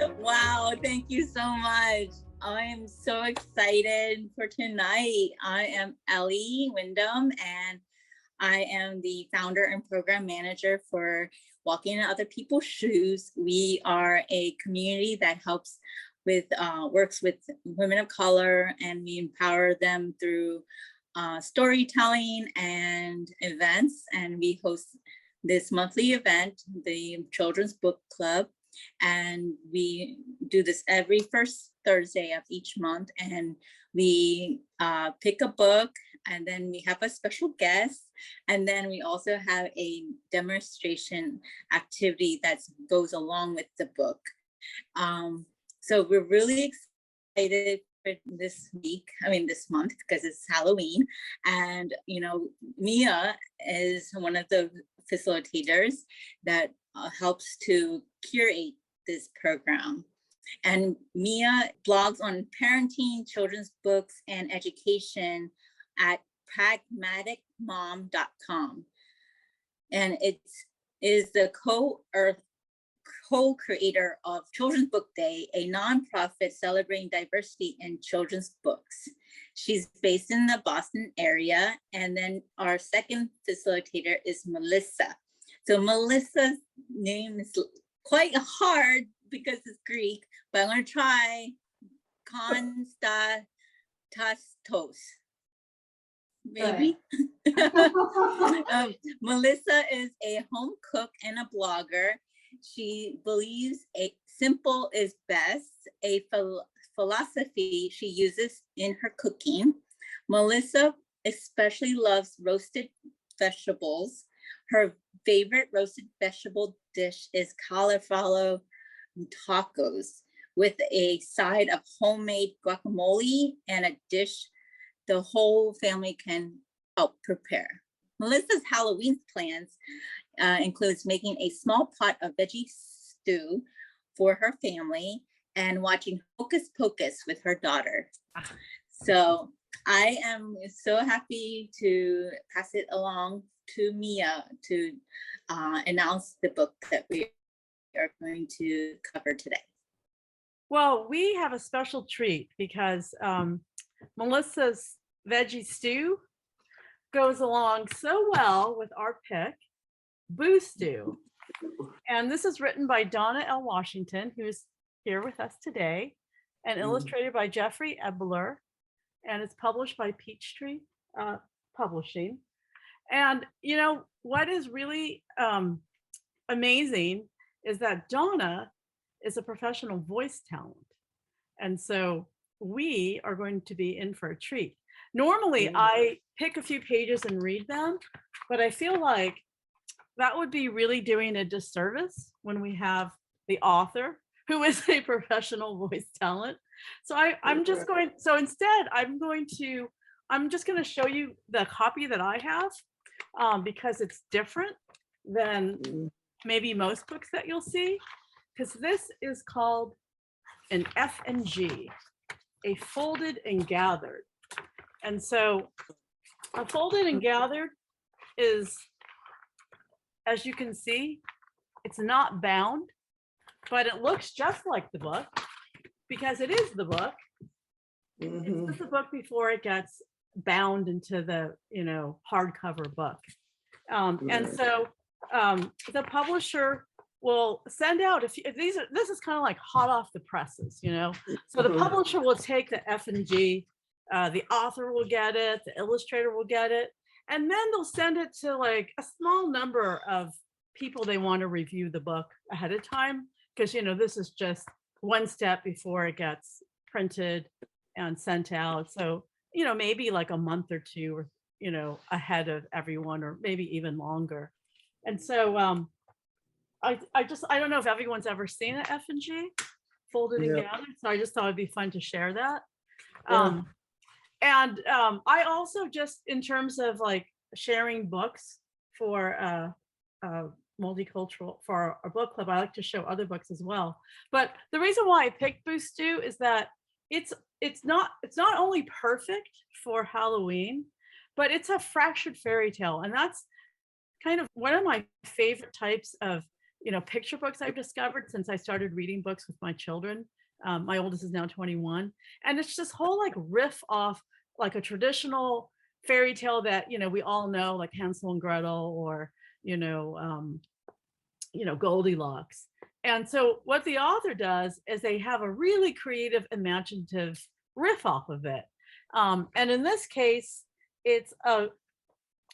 Wow, thank you so much. I am so excited for tonight. I am Ellie Wyndham, and I am the founder and program manager for Walking in Other People's Shoes. We are a community that helps with, works with women of color, and we empower them through storytelling and events. And we host this monthly event, the Children's Book Club. And we do this every first Thursday of each month. And we pick a book, and then we have a special guest. And then we also have a demonstration activity that goes along with the book. So we're really excited for this month, because it's Halloween. And, Mia is one of the facilitators that helps to curate this program. And Mia blogs on parenting, children's books, and education at pragmaticmom.com. And it is the co-creator of Children's Book Day, a nonprofit celebrating diversity in children's books. She's based in the Boston area. And then our second facilitator is Melissa. So Melissa's name is quite hard because it's Greek, but I'm going to try Konstantastos. Maybe. Melissa is a home cook and a blogger. She believes simple is best, a philosophy she uses in her cooking. Melissa especially loves roasted vegetables. Her favorite roasted vegetable dish is cauliflower tacos with a side of homemade guacamole and a dish the whole family can help prepare. Melissa's Halloween plans includes making a small pot of veggie stew for her family and watching Hocus Pocus with her daughter. So I am so happy to pass it along to Mia to announce the book that we are going to cover today. Well, we have a special treat because Melissa's veggie stew goes along so well with our pick, Boo Stew. And this is written by Donna Washington, who's here with us today, and illustrated by Jeffrey Ebler, and it's published by Peachtree Publishing. And what is really amazing is that Donna is a professional voice talent. And so we are going to be in for a treat. Normally I pick a few pages and read them, but I feel like that would be really doing a disservice when we have the author who is a professional voice talent. So I'm just going, so instead I'm just going to show you the copy that I have because it's different than maybe most books that you'll see, because this is called an F&G, a folded and gathered. And so a folded and gathered is, as you can see, it's not bound, but it looks just like the book because it is the book. It's just the book before it gets bound into the hardcover book. And so the publisher will send out this is kind of like hot off the presses, so the publisher will take the F&G, the author will get it, the illustrator will get it, and then they'll send it to like a small number of people they want to review the book ahead of time, because this is just one step before it gets printed and sent out. So maybe like a month or two, or ahead of everyone, or maybe even longer. And so I don't know if everyone's ever seen an F&G folded and gathered, so I just thought it'd be fun to share that. And I also, just in terms of like sharing books for Multicultural, for our book club, I like to show other books as well. But the reason why I picked Boo Stew is that it's not only perfect for Halloween, but it's a fractured fairy tale, and that's kind of one of my favorite types of picture books I've discovered since I started reading books with my children. My oldest is now 21. And it's this whole like riff off like a traditional fairy tale that, we all know, like Hansel and Gretel, or, Goldilocks. And so what the author does is they have a really creative, imaginative riff off of it. And in this case, it's a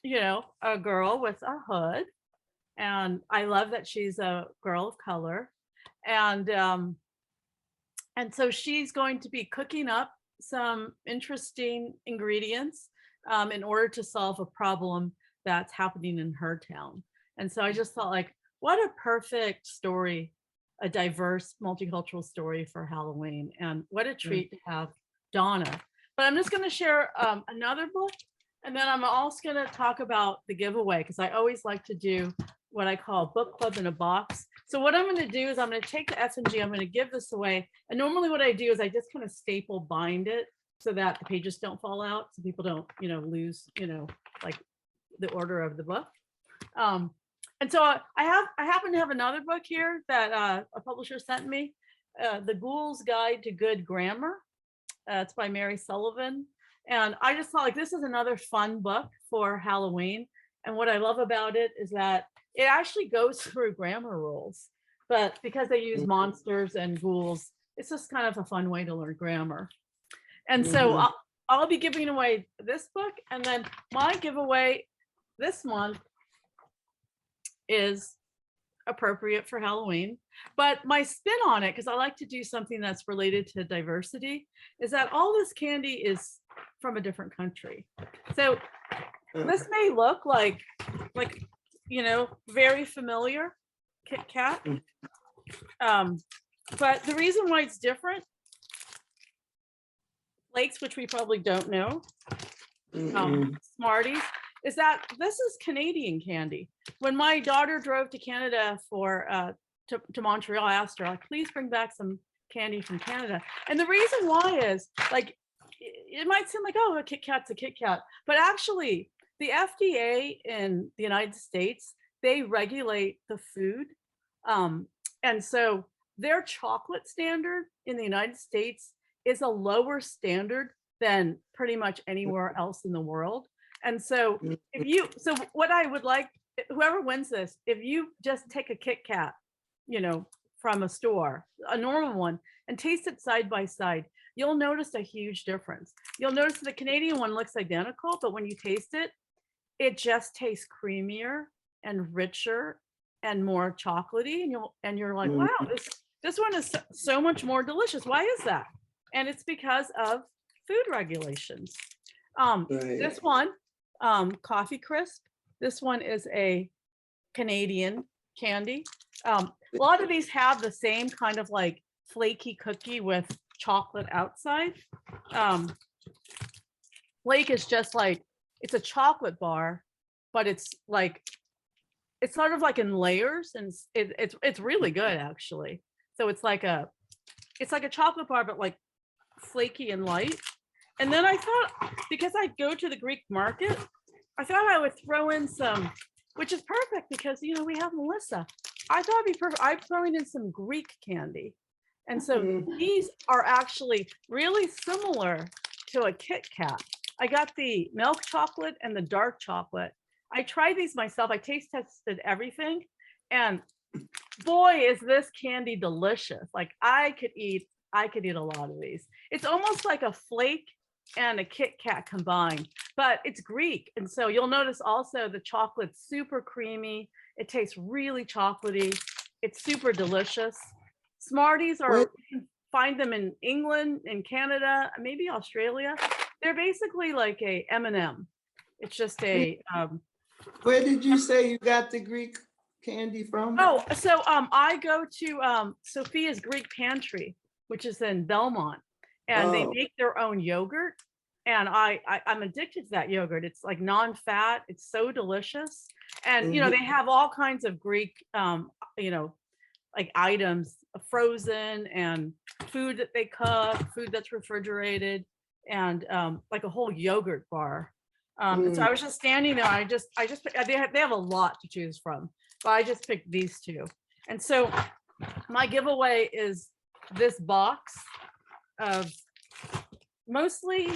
girl with a hood. And I love that she's a girl of color. And so she's going to be cooking up some interesting ingredients in order to solve a problem that's happening in her town. And so I just thought, like, what a perfect story, a diverse multicultural story for Halloween. And what a treat to have Donna. But I'm just going to share another book. And then I'm also going to talk about the giveaway, because I always like to do what I call book club in a box. So what I'm going to do is I'm going to take the F&G, I'm going to give this away. And normally what I do is I just kind of staple bind it so that the pages don't fall out, so people don't, lose, like the order of the book. And so I happen to have another book here that a publisher sent me, The Ghoul's Guide to Good Grammar. It's by Mary Sullivan. And I just thought, like, this is another fun book for Halloween. And what I love about it is that it actually goes through grammar rules, but because they use monsters and ghouls, it's just kind of a fun way to learn grammar. And so I'll be giving away this book, and then my giveaway this month is appropriate for Halloween. But my spin on it, because I like to do something that's related to diversity, is that all this candy is from a different country. So this may look like very familiar Kit Kat. But the reason why it's different, Flakes, which we probably don't know, Smarties, is that this is Canadian candy. When my daughter drove to Canada to Montreal, I asked her, like, please bring back some candy from Canada. And the reason why is, like, it might seem like, oh, a Kit Kat's a Kit Kat, but actually the FDA in the United States, they regulate the food. And so their chocolate standard in the United States is a lower standard than pretty much anywhere else in the world. And so what I would like, whoever wins this, if you just take a Kit Kat, from a store, a normal one, and taste it side by side, you'll notice a huge difference. You'll notice the Canadian one looks identical, but when you taste it, it just tastes creamier and richer and more chocolatey. And you're like, wow, this one is so much more delicious. Why is that? And it's because of food regulations. This one, Coffee Crisp, this one is a Canadian candy. A lot of these have the same kind of like flaky cookie with chocolate outside. Flake is just like, it's a chocolate bar, but it's sort of like in layers, and it's really good actually. So it's like a chocolate bar, but like flaky and light. And then I thought, because I go to the Greek market, I thought I would throw in some, which is perfect because we have Melissa. I thought it'd be perfect. I'm throwing in some Greek candy. And so these are actually really similar to a Kit Kat. I got the milk chocolate and the dark chocolate. I tried these myself. I taste tested everything. And boy, is this candy delicious. Like I could eat a lot of these. It's almost like a Flake and a Kit Kat combined, but it's Greek. And so you'll notice also the chocolate's super creamy. It tastes really chocolatey. It's super delicious. Smarties are, you can find them in England, in Canada, maybe Australia. They're basically like a M&M. It's just a. Where did you say you got the Greek candy from? Oh, so I go to Sophia's Greek Pantry, which is in Belmont, and they make their own yogurt. And I'm addicted to that yogurt. It's like non-fat. It's so delicious. And, they have all kinds of Greek, like items, frozen and food that they cook, food that's refrigerated, and like a whole yogurt bar. And so I was just standing there. I just picked, they have a lot to choose from, but I just picked these two. And so my giveaway is this box of mostly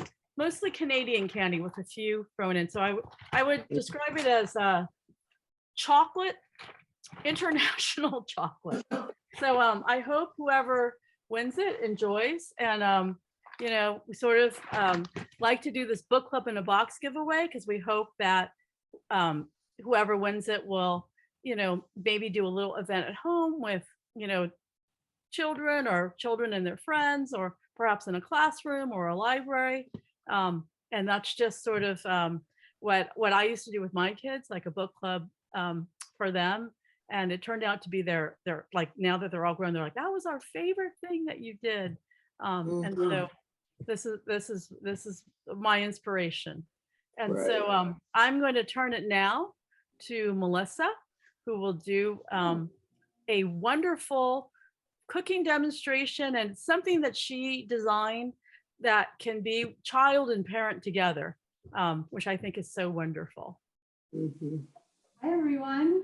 Canadian candy with a few thrown in. So I would describe it as chocolate, international chocolate. So I hope whoever wins it enjoys. And you know, we sort of like to do this book club in a box giveaway because we hope that whoever wins it will, you know, maybe do a little event at home with, you know, children and their friends, or perhaps in a classroom or a library. And that's just sort of what I used to do with my kids, like a book club for them. And it turned out to be their like, now that they're all grown, they're like, that was our favorite thing that you did. And so this is my inspiration. And so I'm going to turn it now to Melissa, who will do a wonderful cooking demonstration and something that she designed that can be child and parent together, which I think is so wonderful. Hi, everyone.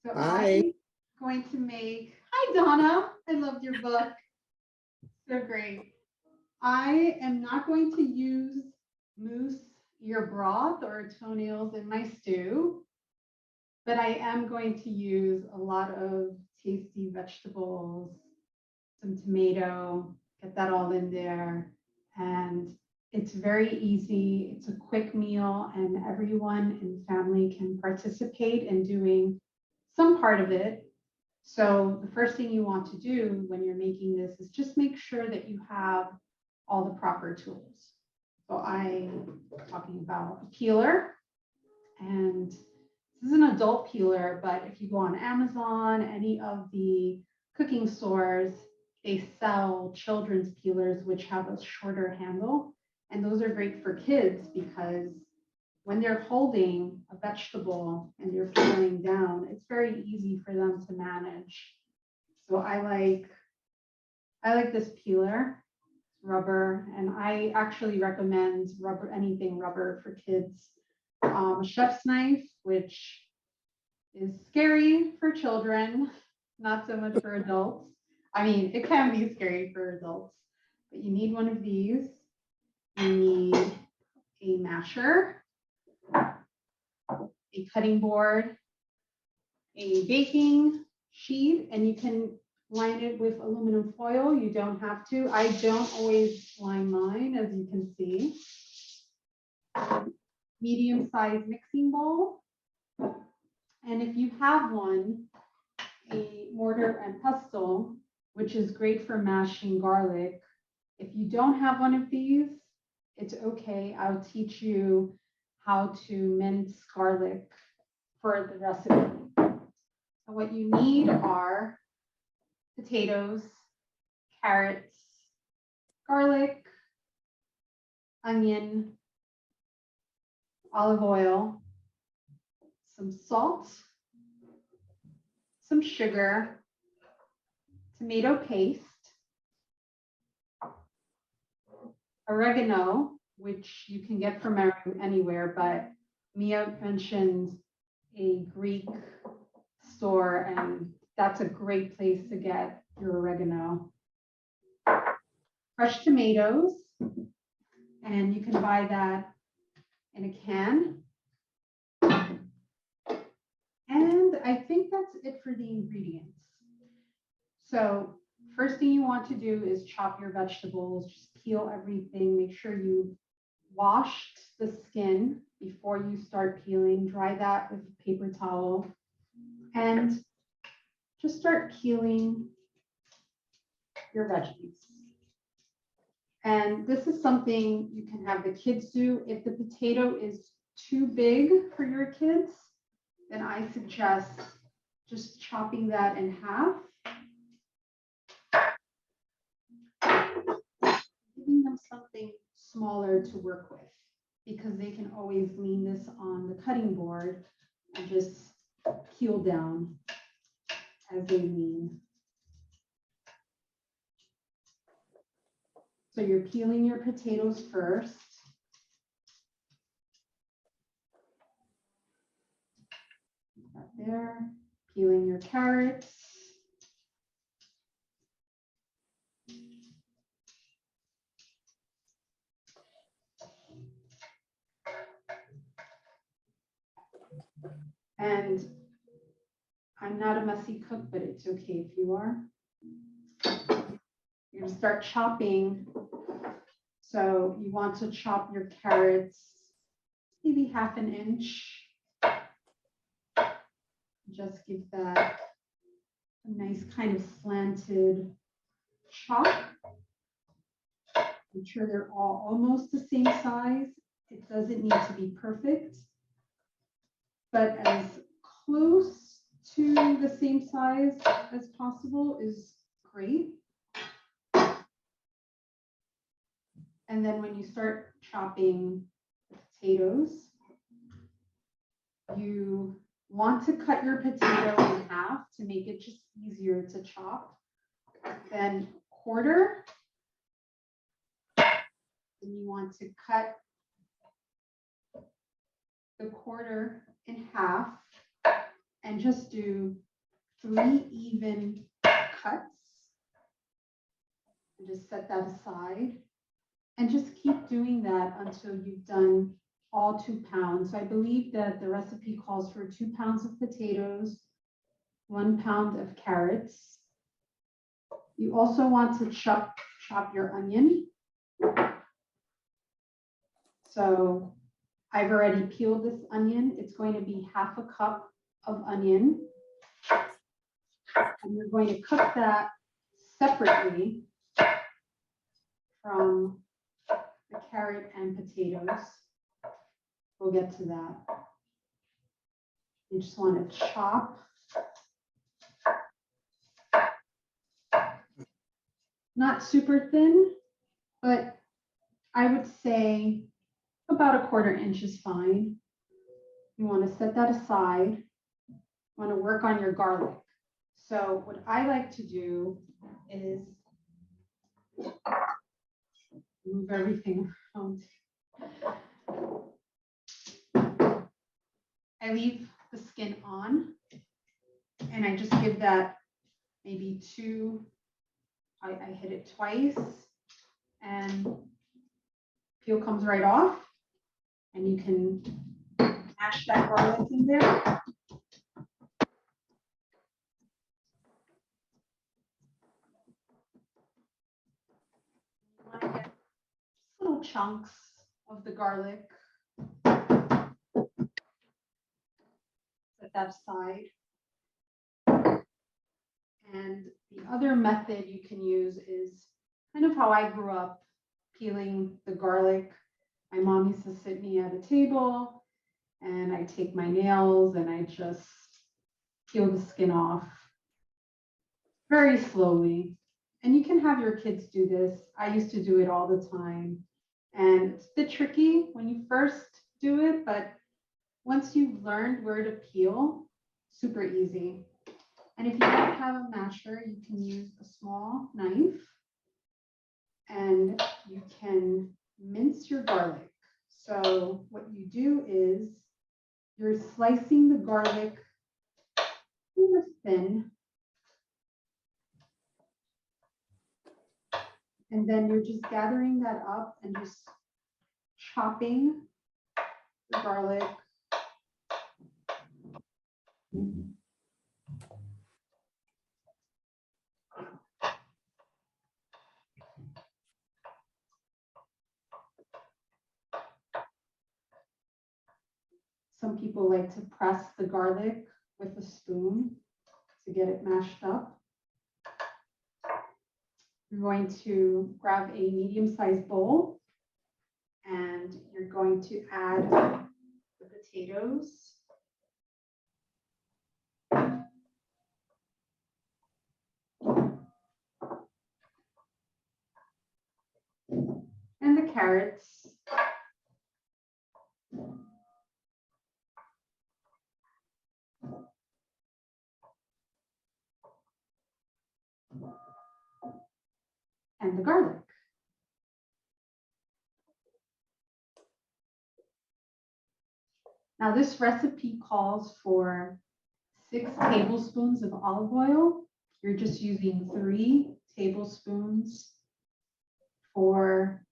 So Hi. I'm going to make, hi, Donna. I loved your book. So great. I am not going to use moose ear broth or toenails in my stew, but I am going to use a lot of tasty vegetables, some tomato, get that all in there. And it's very easy. It's a quick meal and everyone in the family can participate in doing some part of it. So the first thing you want to do when you're making this is just make sure that you have all the proper tools. So I'm talking about a peeler, and this is an adult peeler, but if you go on Amazon, any of the cooking stores, they sell children's peelers, which have a shorter handle. And those are great for kids because when they're holding a vegetable and they're peeling down, it's very easy for them to manage. So I like this peeler, rubber, and I actually recommend rubber, anything rubber for kids. A chef's knife, which is scary for children, not so much for adults. I mean, it can be scary for adults, but you need one of these. You need a masher, a cutting board, a baking sheet, and you can line it with aluminum foil. You don't have to. I don't always line mine, as you can see. Medium-sized mixing bowl. And if you have one, a mortar and pestle, which is great for mashing garlic. If you don't have one of these, it's okay. I'll teach you how to mince garlic for the recipe. So what you need are potatoes, carrots, garlic, onion, olive oil, some salt, some sugar, tomato paste, oregano, which you can get from anywhere, but Mia mentioned a Greek store, and that's a great place to get your oregano. Fresh tomatoes, and you can buy that in a can. And I think that's it for the ingredients. So first thing you want to do is chop your vegetables, just peel everything, make sure you washed the skin before you start peeling, dry that with a paper towel, and just start peeling your veggies. And this is something you can have the kids do. If the potato is too big for your kids, then I suggest just chopping that in half. Giving them something smaller to work with, because they can always lean this on the cutting board and just peel down as they lean. So you're peeling your potatoes first. There, peeling your carrots. And I'm not a messy cook, but it's okay if you are. You're gonna start chopping. So you want to chop your carrots maybe 1/2 inch. Just give that a nice kind of slanted chop. Make sure they're all almost the same size. It doesn't need to be perfect, but as close to the same size as possible is great. And then when you start chopping the potatoes, you want to cut your potato in half to make it just easier to chop. Then quarter. And you want to cut the quarter in half and just do 3 even cuts. And just set that aside. And just keep doing that until you've done all 2 pounds. So I believe that the recipe calls for 2 pounds of potatoes, 1 pound of carrots. You also want to chop your onion. So I've already peeled this onion. It's going to be 1/2 cup of onion. And you're going to cook that separately from the carrot and potatoes. We'll get to that. You just want to chop. Not super thin, but I would say about 1/4 inch is fine. You want to set that aside. You want to work on your garlic. So what I like to do is move everything around. I leave the skin on and I just give that maybe 2, I hit it twice and peel comes right off and you can mash that garlic in there. You want to get little chunks of the garlic. Set that aside. And the other method you can use is kind of how I grew up peeling the garlic. My mom used to sit me at a table and I take my nails and I just peel the skin off very slowly. And you can have your kids do this. I used to do it all the time. And it's a bit tricky when you first do it, but once you've learned where to peel, super easy. And if you don't have a masher, you can use a small knife and you can mince your garlic. So what you do is you're slicing the garlic kind of thin. And then you're just gathering that up and just chopping the garlic. Some people like to press the garlic with a spoon to get it mashed up. You're going to grab a medium-sized bowl and you're going to add the potatoes. And the carrots. And the garlic. Now this recipe calls for 6 tablespoons of olive oil. You're just using 3 tablespoons for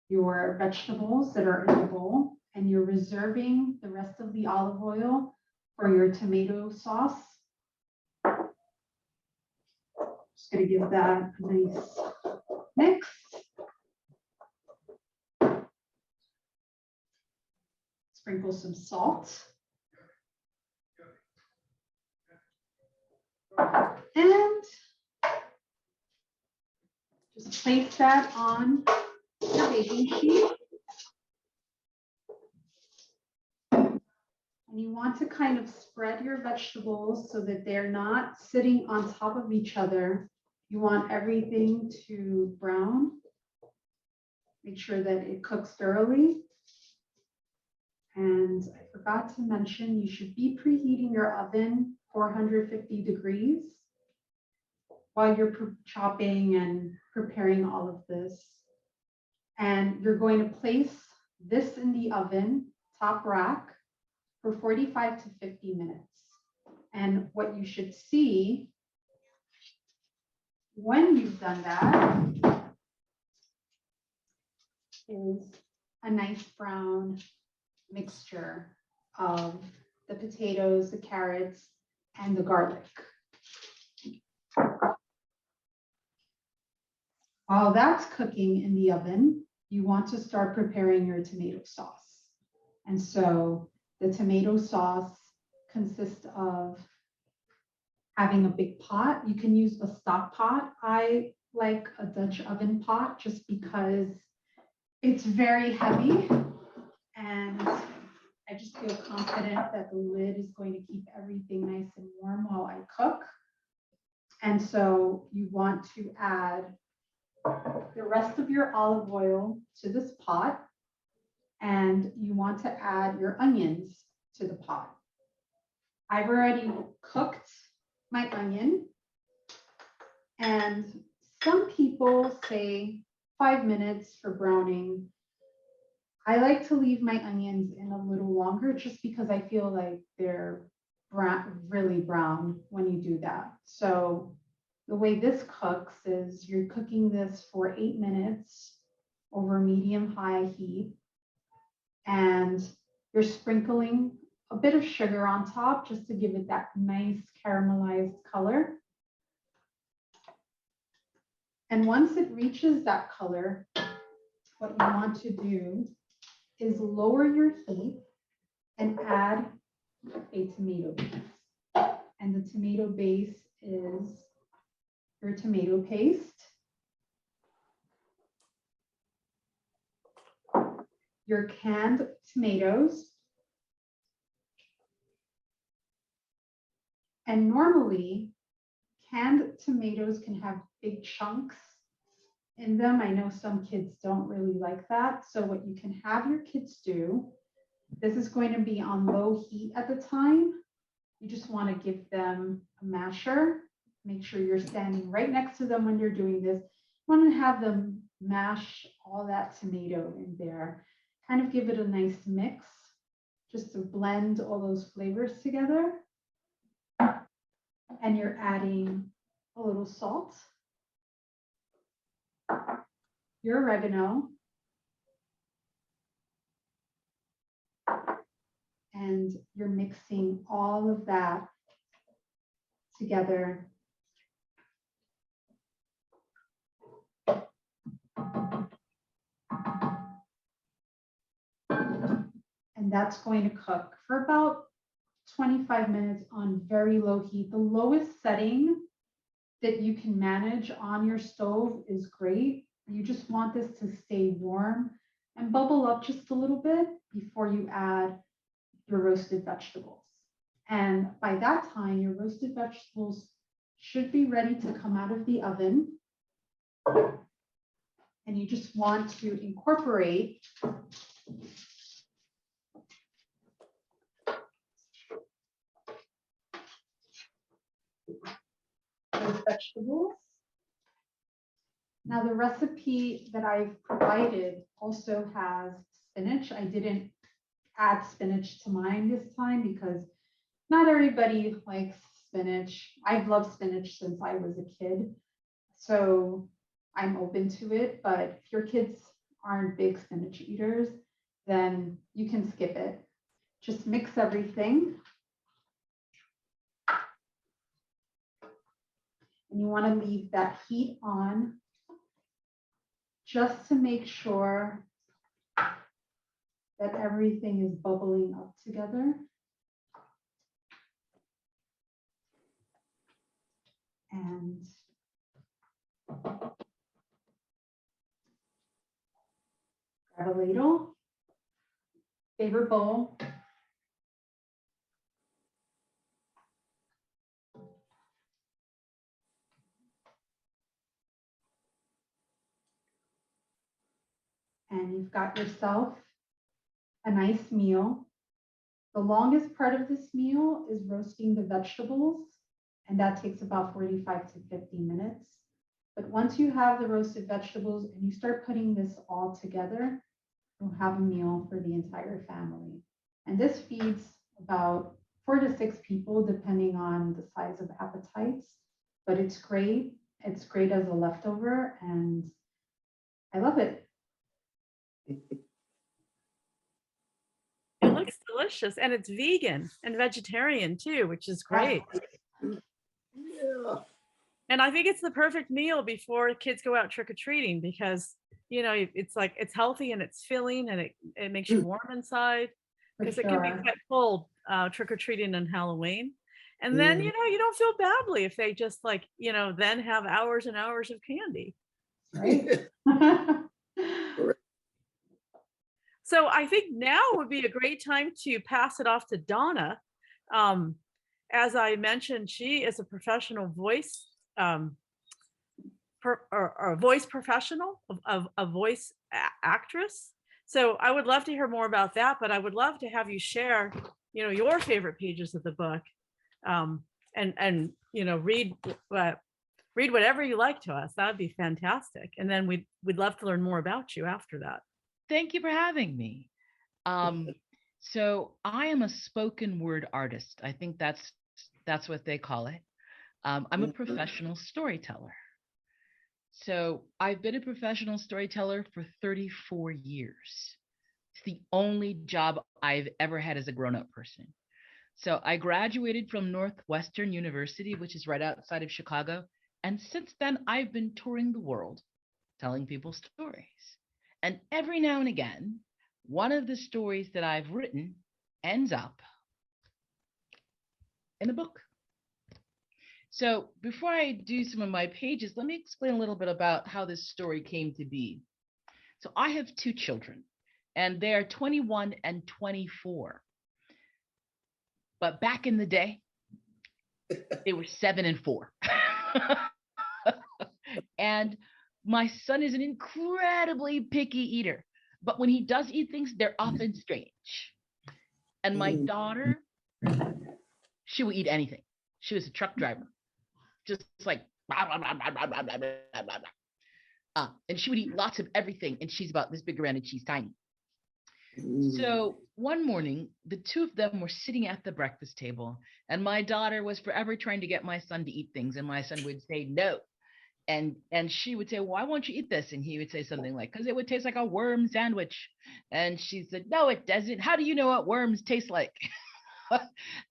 your vegetables that are in the bowl, and you're reserving the rest of the olive oil for your tomato sauce. Just going to give that a nice mix. Sprinkle some salt. And just place that on your baking sheet. And you want to kind of spread your vegetables so that they're not sitting on top of each other. You want everything to brown. Make sure that it cooks thoroughly. And I forgot to mention, you should be preheating your oven 450 degrees while you're chopping and preparing all of this. And you're going to place this in the oven, top rack, for 45 to 50 minutes. And what you should see when you've done that is a nice brown mixture of the potatoes, the carrots, and the garlic. While that's cooking in the oven, you want to start preparing your tomato sauce. And so the tomato sauce consists of having a big pot. You can use a stock pot. I like a Dutch oven pot just because it's very heavy, and I just feel confident that the lid is going to keep everything nice and warm while I cook. And so you want to add the rest of your olive oil to this pot, and you want to add your onions to the pot. I've already cooked my onion, and some people say 5 minutes for browning. I like to leave my onions in a little longer just because I feel like they're really brown when you do that. So the way this cooks is you're cooking this for 8 minutes over medium-high heat, and you're sprinkling a bit of sugar on top just to give it that nice caramelized color. And once it reaches that color, what you want to do is lower your heat and add a tomato base. And the tomato base is your tomato paste, your canned tomatoes, and normally canned tomatoes can have big chunks in them. I know some kids don't really like that. So what you can have your kids do, this is going to be on low heat at the time. You just want to give them a masher. Make sure you're standing right next to them when you're doing this. You want to have them mash all that tomato in there. Kind of give it a nice mix just to blend all those flavors together. And you're adding a little salt, your oregano, and you're mixing all of that together. And that's going to cook for about 25 minutes on very low heat. The lowest setting that you can manage on your stove is great. You just want this to stay warm and bubble up just a little bit before you add your roasted vegetables. And by that time, your roasted vegetables should be ready to come out of the oven. And you just want to incorporate those vegetables. Now the recipe that I've provided also has spinach. I didn't add spinach to mine this time because not everybody likes spinach. I've loved spinach since I was a kid, so I'm open to it. But if your kids aren't big spinach eaters, then you can skip it. Just mix everything. And you want to leave that heat on just to make sure that everything is bubbling up together. And grab a ladle, favorite bowl. And you've got yourself a nice meal. The longest part of this meal is roasting the vegetables, and that takes about 45 to 50 minutes. But once you have the roasted vegetables and you start putting this all together, you'll have a meal for the entire family. And this feeds about 4 to 6 people, depending on the size of appetites. But it's great. It's great as a leftover, and I love it. It looks delicious, and it's vegan and vegetarian too, which is great. Yeah. And I think it's the perfect meal before kids go out trick-or-treating, because you know it's like it's healthy and it's filling, and it makes you warm inside, For because it can be sure. quite cold trick-or-treating on Halloween. And then you know you don't feel badly if they just like then have hours and hours of candy. Right? So I think now would be a great time to pass it off to Donna. As I mentioned, she is a professional voice, or a voice professional, a voice actress. So I would love to hear more about that, but I would love to have you share, your favorite pages of the book, and read whatever you like to us. That would be fantastic. And then we'd love to learn more about you after that. Thank you for having me. So I am a spoken word artist. I think that's what they call it. I'm a professional storyteller. So I've been a professional storyteller for 34 years. It's the only job I've ever had as a grown-up person. So I graduated from Northwestern University, which is right outside of Chicago. And since then, I've been touring the world, telling people stories. And every now and again, one of the stories that I've written ends up in a book. So before I do some of my pages, let me explain a little bit about how this story came to be. So I have 2 children, and they are 21 and 24. But back in the day, they were 7 and 4. And my son is an incredibly picky eater, but when he does eat things, they're often strange. And my daughter, she will eat anything. She was a truck driver, just like blah, blah, blah, blah, blah, blah, blah, blah, blah. And she would eat lots of everything, and she's about this big around, and she's tiny. So one morning, the 2 of them were sitting at the breakfast table, and my daughter was forever trying to get my son to eat things, and my son would say no. And she would say, why won't you eat this? And he would say something like, because it would taste like a worm sandwich. And she said, no, it doesn't. How do you know what worms taste like?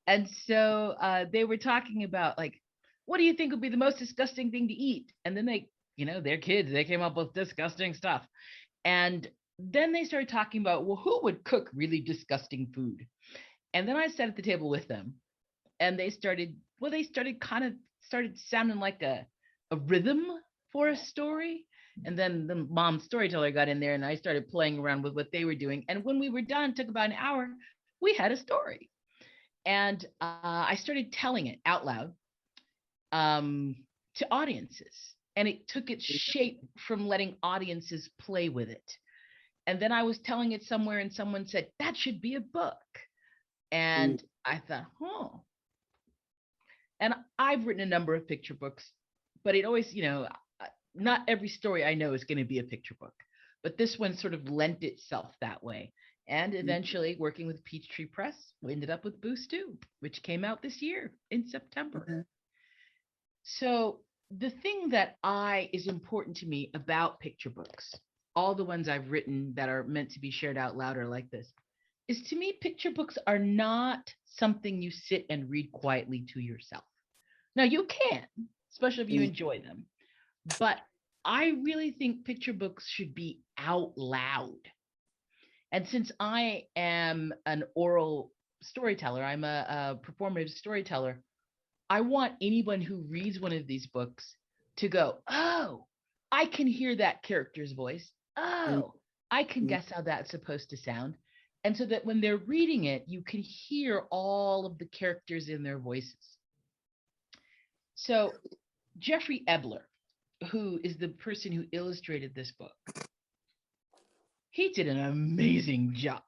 And so they were talking about, like, what do you think would be the most disgusting thing to eat? And then they, they're kids, they came up with disgusting stuff. And then they started talking about, well, who would cook really disgusting food? And then I sat at the table with them, and they started sounding like a rhythm for a story. And then the mom storyteller got in there, and I started playing around with what they were doing. And when we were done, it took about an hour, we had a story. And I started telling it out loud to audiences. And it took its shape from letting audiences play with it. And then I was telling it somewhere, and someone said, that should be a book. And I thought, And I've written a number of picture books, but it always, not every story I know is going to be a picture book. But this one sort of lent itself that way. and eventually working with Peachtree Press, we ended up with Boo Stew, which came out this year in September. So the thing that is important to me about picture books, all the ones I've written that are meant to be shared out loud are like this, is to me, picture books are not something you sit and read quietly to yourself. Now you can, especially if you enjoy them, but I really think picture books should be out loud. And since I am an oral storyteller, I'm a performative storyteller, I want anyone who reads one of these books to go, oh, I can hear that character's voice. Oh, I can guess how that's supposed to sound. And so that when they're reading it, you can hear all of the characters in their voices. So Jeffrey Ebler, who is the person who illustrated this book, he did an amazing job.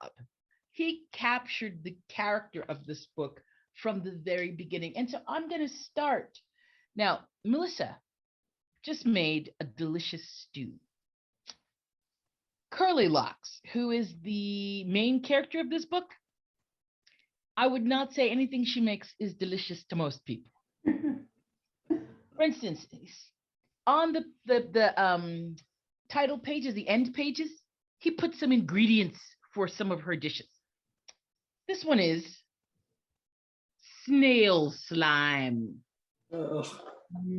He captured the character of this book from the very beginning. And so I'm going to start. Now, Melissa just made a delicious stew. Curly Locks, who is the main character of this book, I would not say anything she makes is delicious to most people. For instance, on the title pages, the end pages, he put some ingredients for some of her dishes. This one is snail slime. Oh.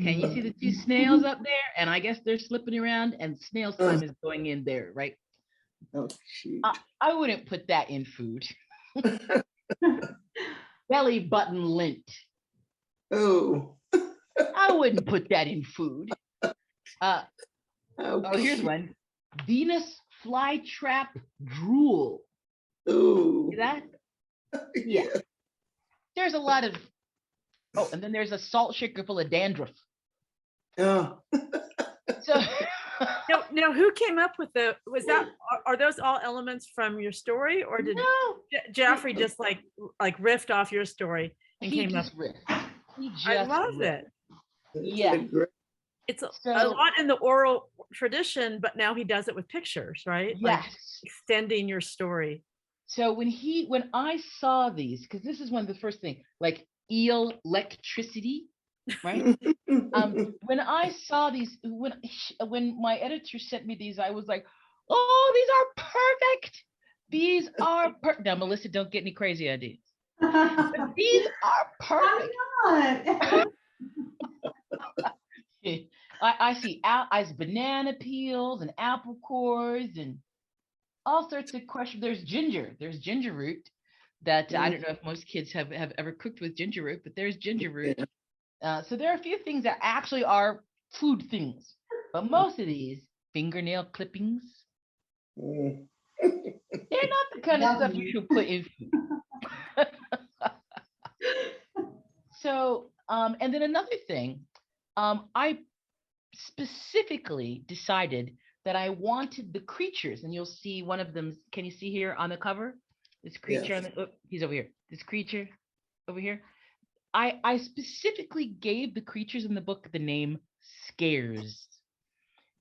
Can you see the two snails up there? And I guess they're slipping around and snail slime is going in there, right? Oh, shoot. I wouldn't put that in food. Belly button lint. Oh. I wouldn't put that in food. Oh, here's one. Venus flytrap drool. Oh. See that? Yeah. There's a lot of, and then there's a salt shaker full of dandruff. Oh. So No, who came up with are those all elements from your story, or did Jeffrey just like riffed off your story and he came up? just riffed. I love it. Yeah. It's a lot in the oral tradition, but now he does it with pictures, right? Yes. Like extending your story. So when I saw these, because this is one of the first things, like eel electricity, right? When I saw these, when my editor sent me these, I was like, oh, these are perfect. These are perfect. Now, Melissa, don't get any crazy ideas. But these are perfect. I'm not. I see banana peels and apple cores and all sorts of questions. There's ginger root that I don't know if most kids have ever cooked with ginger root, but there's ginger root. So there are a few things that actually are food things, but most of these fingernail clippings, they're not the kind of stuff you should put in food. So, and then another thing, I specifically decided that I wanted the creatures, and you'll see one of them. Can you see here on the cover? This creature, Yes. He's over here. This creature over here. I specifically gave the creatures in the book the name Scares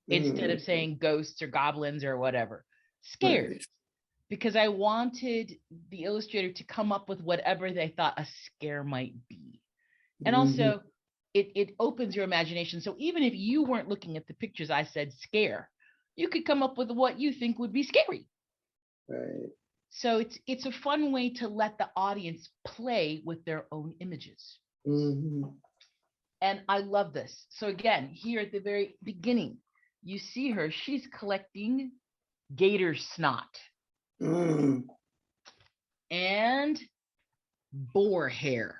instead of saying ghosts or goblins or whatever. Scares. Right. Because I wanted the illustrator to come up with whatever they thought a scare might be. And also, it opens your imagination. So even if you weren't looking at the pictures, I said scare, you could come up with what you think would be scary. Right. So it's a fun way to let the audience play with their own images. And I love this. So again, here at the very beginning, you see her, she's collecting gator snot and boar hair.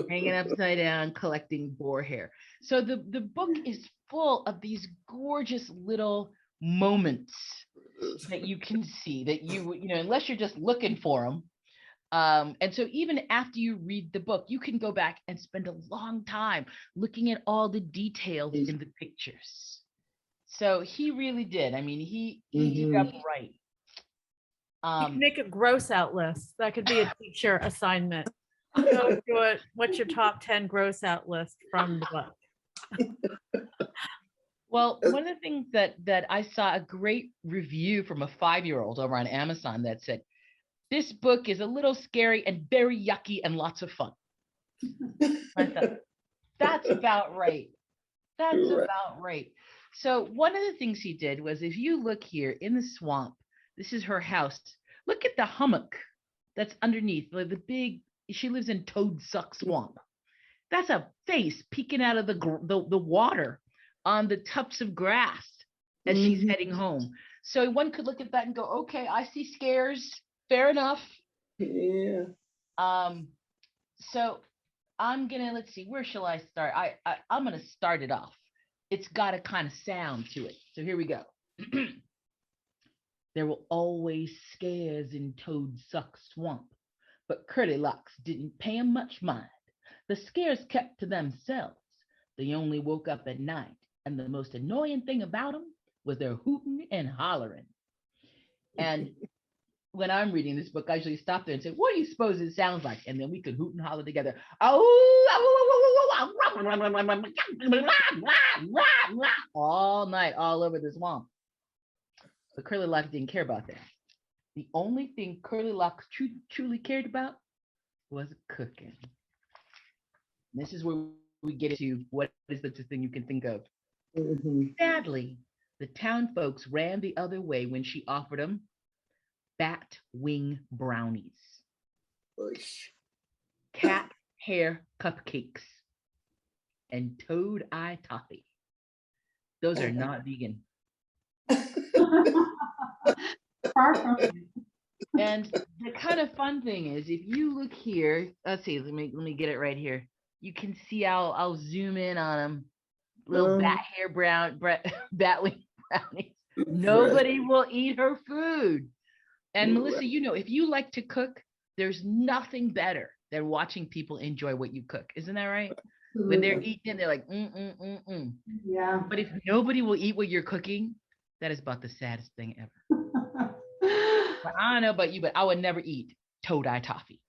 Hanging upside down, collecting boar hair. So the book is full of these gorgeous little moments that you can see that you know, unless you're just looking for them. And so even after you read the book, you can go back and spend a long time looking at all the details in the pictures. So he really did. I mean, he did up right. You can make a gross out list. That could be a teacher assignment. Go do it. What's your top 10 gross out list from the book? Well, one of the things that I saw a great review from a 5-year-old over on Amazon that said, this book is a little scary and very yucky and lots of fun. I thought, that's about right. That's Right. about right. So one of the things he did was, if you look here in the swamp, this is her house. Look at the hummock that's underneath, like the big, she lives in Toadsuck Swamp. That's a face peeking out of the water on the tufts of grass as she's heading home. So one could look at that and go, okay, I see scares. Fair enough. Yeah. So I'm gonna, let's see, where shall I start? I'm gonna start it off. It's got a kind of sound to it. So here we go. There were always scares in Toadsuck Swamp, but Curlylocks didn't pay 'em much mind. The scares kept to themselves. They only woke up at night, and the most annoying thing about them was their hooting and hollering. And when I'm reading this book, I usually stop there and say, what do you suppose it sounds like? And then we could hoot and holler together. All night, all over the swamp. But Curlylocks didn't care about that. The only thing Curlylocks truly cared about was cooking. And this is where we get into what is the thing you can think of. Sadly, the town folks ran the other way when she offered them bat wing brownies, cat hair cupcakes, and toad eye toffee. Those are not vegan. Far from it. And the kind of fun thing is, if you look here, let's see, let me get it right here. You can see, I'll zoom in on them. Little bat hair bat wing brownies. Nobody will eat her food. And Melissa, you know, if you like to cook, there's nothing better than watching people enjoy what you cook. Isn't that right? When they're eating, they're like, Yeah. But if nobody will eat what you're cooking, that is about the saddest thing ever. But I don't know about you, but I would never eat toad eye toffee.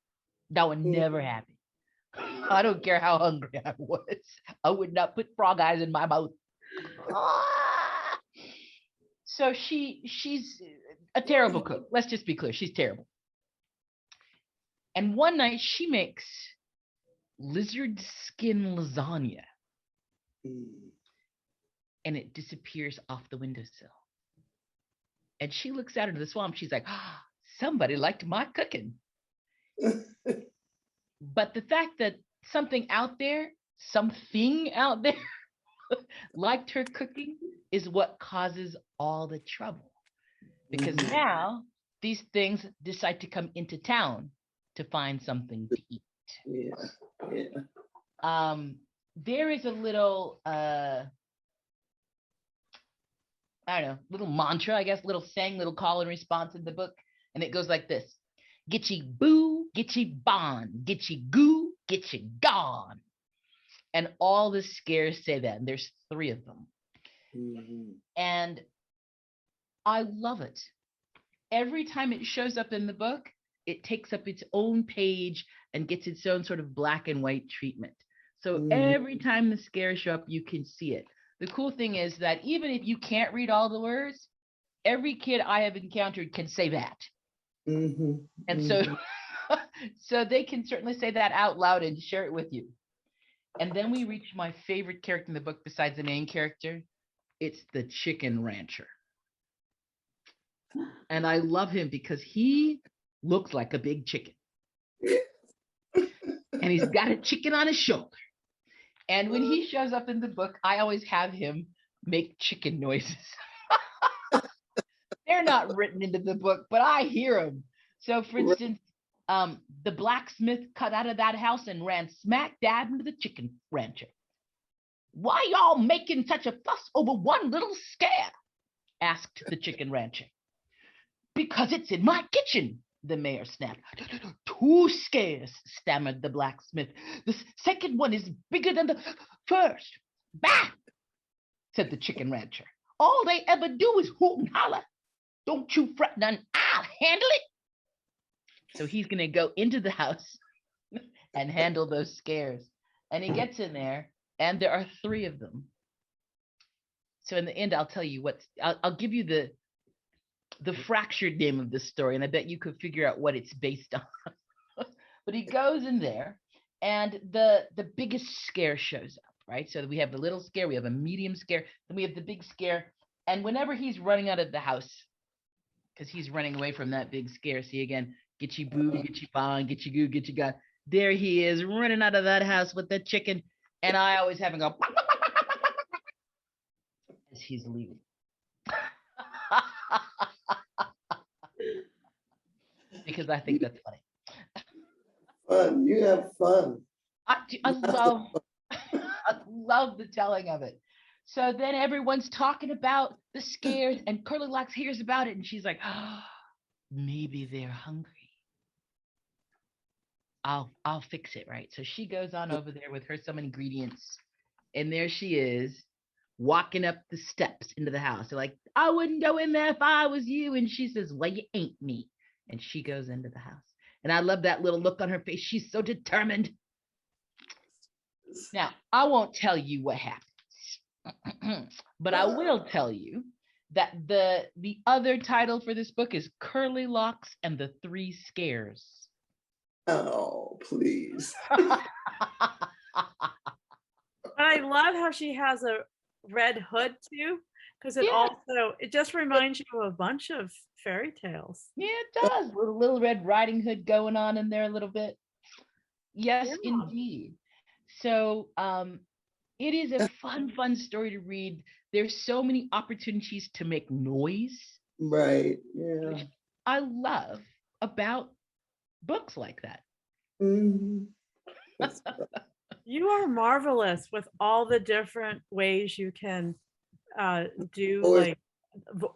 That would never happen. I don't care how hungry I was. I would not put frog eyes in my mouth. So she's a terrible cook. Let's just be clear. She's terrible. And one night she makes lizard skin lasagna. And it disappears off the windowsill. And she looks out into the swamp. She's like, somebody liked my cooking. But the fact that something out there liked her cooking is what causes all the trouble. Because now these things decide to come into town to find something to eat. There is a little, I don't know, little mantra, I guess, little saying, little call and response in the book. And it goes like this: get ye boo, get ye bon, get ye goo, get ye gone. And all the scares say that. And there's 3 of them. And I love it. Every time it shows up in the book, it takes up its own page and gets its own sort of black and white treatment. So every time the scares show up, you can see it. The cool thing is that even if you can't read all the words, every kid I have encountered can say that. And so they can certainly say that out loud and share it with you. And then we reach my favorite character in the book besides the main character. It's the chicken rancher. And I love him because he looks like a big chicken. And he's got a chicken on his shoulder. And when he shows up in the book, I always have him make chicken noises. They're not written into the book, but I hear them. So for instance, the blacksmith cut out of that house and ran smack dab into the chicken rancher. Why y'all making such a fuss over one little scare? Asked the chicken rancher. Because it's in my kitchen, the mayor snapped. 2 scares, stammered the blacksmith. The second one is bigger than the first. Bah, said the chicken rancher. All they ever do is hoot and holler. Don't you fret none, I'll handle it. So he's going to go into the house and handle those scares. And he gets in there, and there are 3 of them. So in the end, I'll tell you I'll give you the fractured name of this story, and I bet you could figure out what it's based on. But he goes in there, and the biggest scare shows up, right? So we have the little scare, we have a medium scare, then we have the big scare. And whenever he's running out of the house, because he's running away from that big scare, see again, get you boo, get you bong, get you goo, get you gun. There he is running out of that house with the chicken. And I always have him go as he's leaving. Because I think that's funny. Fun. You have fun. I love the telling of it. So then everyone's talking about the scares, and Curly Locks hears about it, and she's like, oh, maybe they're hungry. I'll fix it, right? So she goes on over there with her some ingredients, and there she is walking up the steps into the house. They're like, I wouldn't go in there if I was you. And she says, well, you ain't me. And she goes into the house. And I love that little look on her face. She's so determined. Now, I won't tell you what happens, but I will tell you that the other title for this book is Curly Locks and the Three Scares. Oh, please. I love how she has a red hood too, because it just reminds you of a bunch of fairy tales. Yeah, it does. Little Red Riding Hood going on in there a little bit. Yes, indeed. So it is a fun story to read. There's so many opportunities to make noise. Right. Yeah. Which I love about books like that. Mm-hmm. You are marvelous with all the different ways you can do like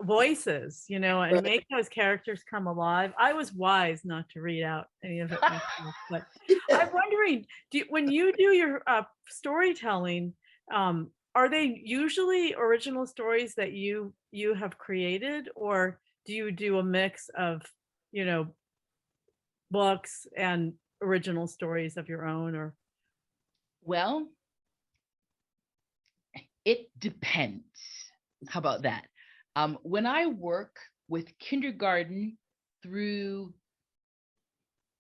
voices, and make those characters come alive. I was wise not to read out any of it myself, but I'm wondering, when you do your storytelling, are they usually original stories that you have created, or do you do a mix of books and original stories of your own? Or well, it depends. How about that? When I work with kindergarten through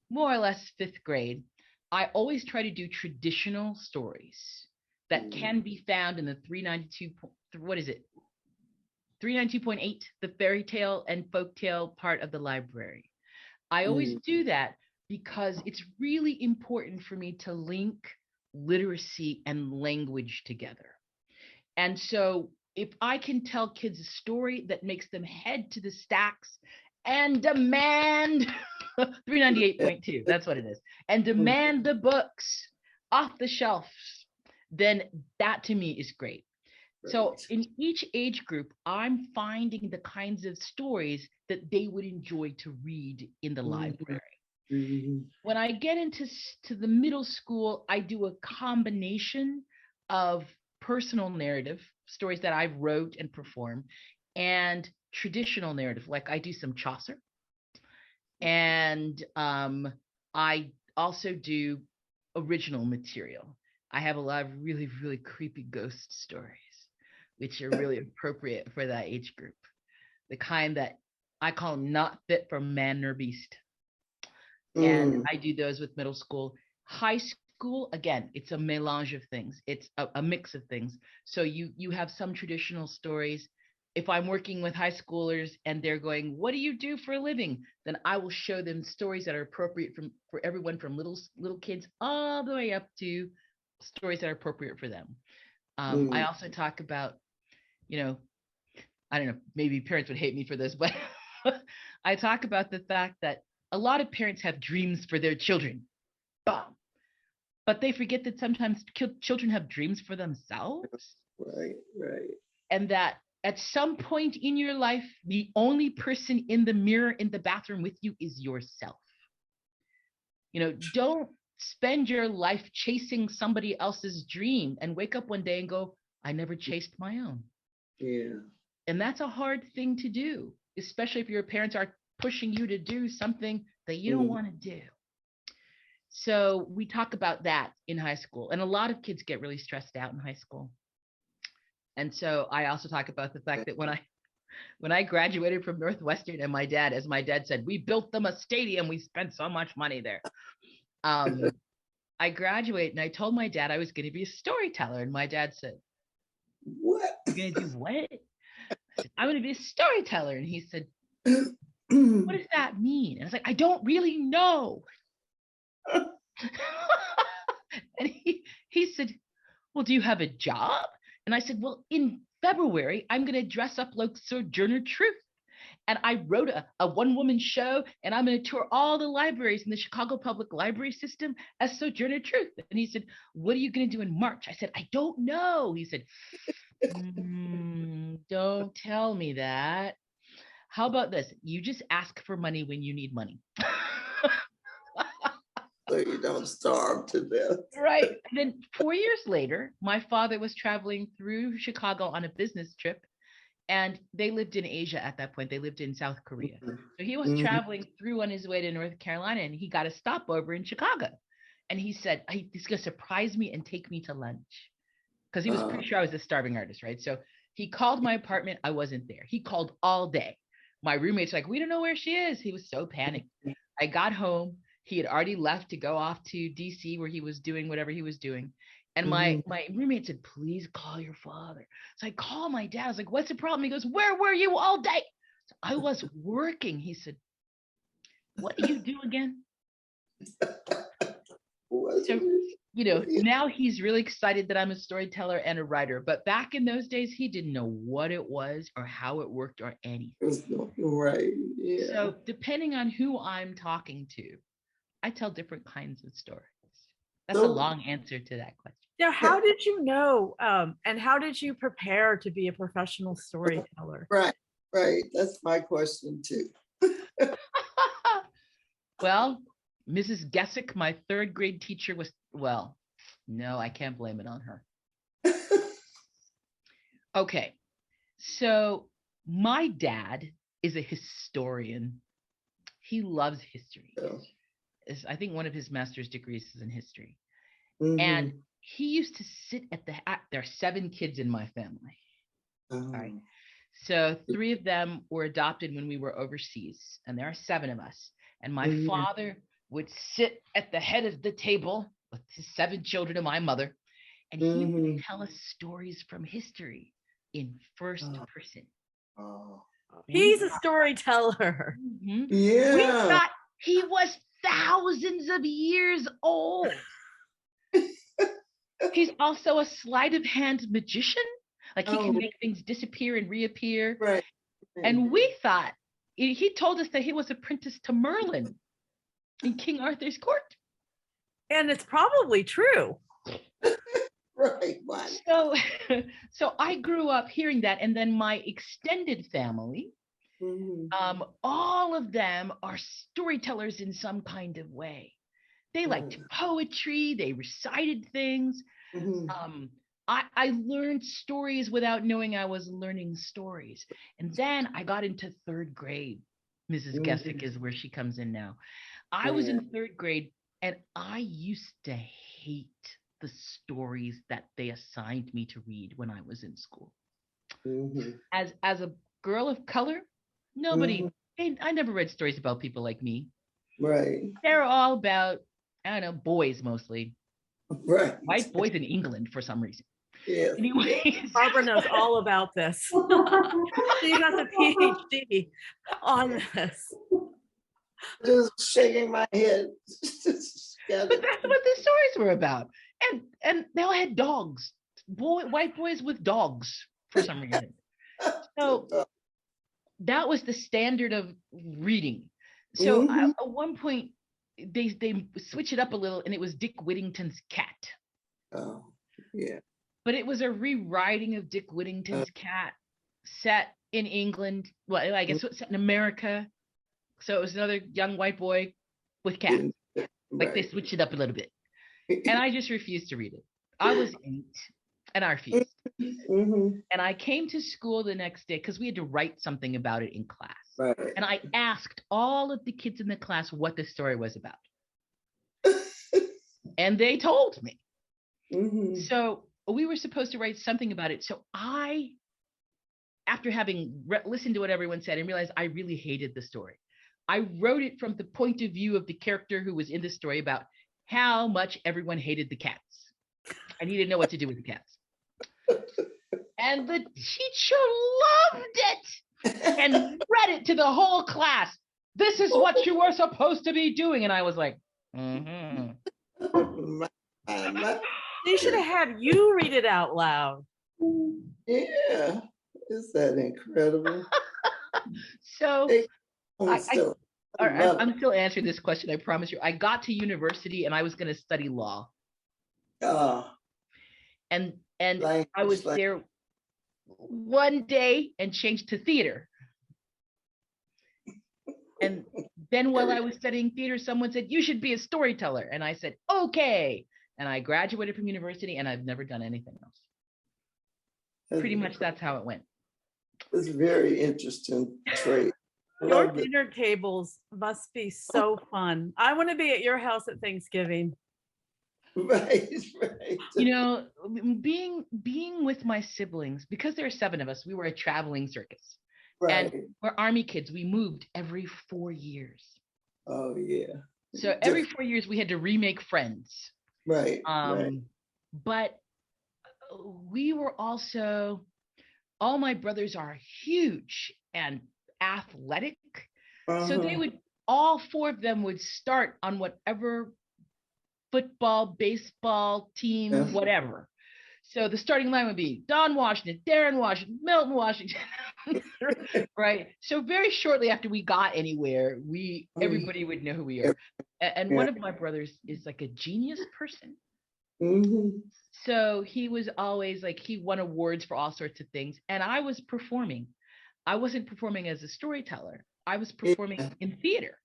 more or less 5th grade, I always try to do traditional stories that can be found in the 392.8, the fairy tale and folktale part of the library. I always do that because it's really important for me to link literacy and language together. And so if I can tell kids a story that makes them head to the stacks and demand 398.2, that's what it is, and demand the books off the shelves, then that to me is great. So in each age group, I'm finding the kinds of stories that they would enjoy to read in the library. When I get into the middle school, I do a combination of personal narrative stories that I wrote and perform, and traditional narrative, like I do some Chaucer, and I also do original material. I have a lot of really, really creepy ghost stories, which are really appropriate for that age group, the kind that I call not fit for man nor beast. And I do those with middle school. High school, again, it's a melange of things. It's a mix of things. So you have some traditional stories. If I'm working with high schoolers and they're going, what do you do for a living? Then I will show them stories that are appropriate for everyone, from little kids all the way up to stories that are appropriate for them. I also talk about, I don't know, maybe parents would hate me for this, but I talk about the fact that a lot of parents have dreams for their children. But they forget that sometimes children have dreams for themselves. Right. And that at some point in your life, the only person in the mirror in the bathroom with you is yourself. Don't spend your life chasing somebody else's dream and wake up one day and go, I never chased my own. Yeah. And that's a hard thing to do, especially if your parents are pushing you to do something that you don't want to do. So we talk about that in high school. And a lot of kids get really stressed out in high school. And so I also talk about the fact that when I graduated from Northwestern, and as my dad said, we built them a stadium. We spent so much money there. I graduated and I told my dad I was going to be a storyteller. And my dad said, What? "You're going to do what?" I said, "I'm going to be a storyteller." And he said, "What does that mean?" And I was like, "I don't really know." And he said, "Well, do you have a job?" And I said, "Well, in February, I'm going to dress up like Sojourner Truth. And I wrote a one-woman show, and I'm going to tour all the libraries in the Chicago Public Library system as Sojourner Truth." And he said, "What are you going to do in March?" I said, "I don't know." He said, "Don't tell me that. How about this? You just ask for money when you need money." So you don't starve to death. Right. And then 4 years later, my father was traveling through Chicago on a business trip, and they lived in Asia at that point. They lived in South Korea. So he was traveling through on his way to North Carolina, and he got a stopover in Chicago. And he said, he's going to surprise me and take me to lunch, because he was pretty sure I was a starving artist, right? So he called my apartment. I wasn't there. He called all day. My roommate's like, "We don't know where she is." He was so panicked. I got home. He had already left to go off to DC, where he was doing whatever he was doing. And my roommate said, "Please call your father." So I called my dad. I was like, "What's the problem?" He goes, "Where were you all day?" So I was working. He said, "What do you do again?" So, now he's really excited that I'm a storyteller and a writer. But back in those days, he didn't know what it was or how it worked or anything. Right. Yeah. So depending on who I'm talking to, I tell different kinds of stories. That's a long answer to that question. Now, how did you know, and how did you prepare to be a professional storyteller? Right. That's my question too. Well, Mrs. Gessick, my third grade teacher, no, I can't blame it on her. Okay, so my dad is a historian. He loves history. I think one of his master's degrees is in history. And he used to sit there are 7 kids in my family. All right. So 3 of them were adopted when we were overseas, and there are 7 of us. And my father would sit at the head of the table with his 7 children and my mother, and he would tell us stories from history in first person. He's a storyteller. Yeah. We thought he was thousands of years old. He's also a sleight of hand magician. Like he can make things disappear and reappear. Right. And we thought, he told us that he was apprenticed to Merlin in King Arthur's court. And it's probably true. Right. So I grew up hearing that. And then my extended family, all of them are storytellers in some kind of way. They liked poetry. They recited things. I learned stories without knowing I was learning stories. And then I got into 3rd grade. Mrs. Gessick is where she comes in now. I was in 3rd grade, and I used to hate the stories that they assigned me to read when I was in school. As a girl of color, I never read stories about people like me. Right. They're all about, I don't know, boys mostly. Right. White boys in England for some reason. Yeah. Anyways. Barbara knows all about this. She has a PhD on this. Just shaking my head. But that's what the stories were about. And they all had dogs. White boys with dogs for some reason. So that was the standard of reading. So at one point, they switch it up a little, and it was Dick Whittington's Cat. Oh, yeah. But it was a rewriting of Dick Whittington's Cat set in England. Well, I guess it's set in America. So it was another young white boy with cats. Like they switched it up a little bit. And I just refused to read it. I was 8 and I refused. And I came to school the next day because we had to write something about it in class. Right. And I asked all of the kids in the class what the story was about. And they told me. So we were supposed to write something about it. So I, after having listened to what everyone said and realized I really hated the story, I wrote it from the point of view of the character who was in the story about how much everyone hated the cats. And he didn't know what to do with the cats. And the teacher loved it and read it to the whole class. This is what you were supposed to be doing. And I was like, mm-hmm. They should have had you read it out loud. Yeah, is that incredible? So I'm still, love I'm still answering this question, I promise you. I got to university and I was going to study law. And I was there one day and changed to theater. And then while I was studying theater, someone said, you should be a storyteller. And I said, okay. And I graduated from university and I've never done anything else. Pretty much that's how it went. It's very interesting trait. Your dinner tables must be so fun. I want to be at your house at Thanksgiving. Right. You know, being with my siblings, because there are 7 of us, we were a traveling circus. Right. And we're Army kids. We moved every 4 years. Oh, yeah. So every 4 years we had to remake friends. Right. But we were also, all my brothers are huge and athletic. So they would, all 4 of them would start on whatever football, baseball team, whatever. So the starting line would be Don Washington, Darren Washington, Milton Washington, right? So very shortly after we got anywhere, everybody would know who we are. And one of my brothers is like a genius person. So he was always like, he won awards for all sorts of things. And I was performing. I wasn't performing as a storyteller. I was performing in theater.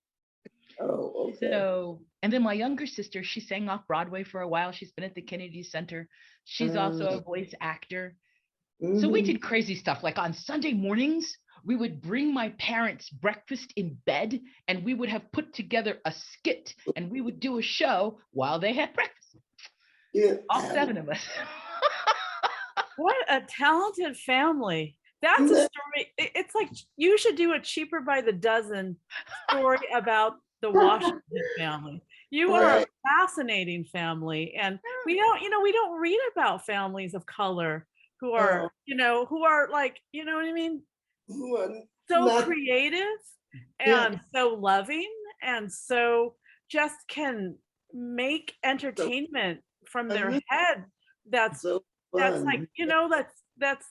Oh, okay. So, and then my younger sister, she sang off Broadway for a while. She's been at the Kennedy Center. She's also a voice actor. So we did crazy stuff. Like on Sunday mornings, we would bring my parents breakfast in bed and we would have put together a skit and we would do a show while they had breakfast. Yeah. All 7 of us. What a talented family. That's a story. It's like you should do a cheaper by the dozen story about the Washington family. You are a fascinating family. And we don't read about families of color who are, who are like, you know what I mean? So creative and so loving and so just can make entertainment from their head. That's like, that's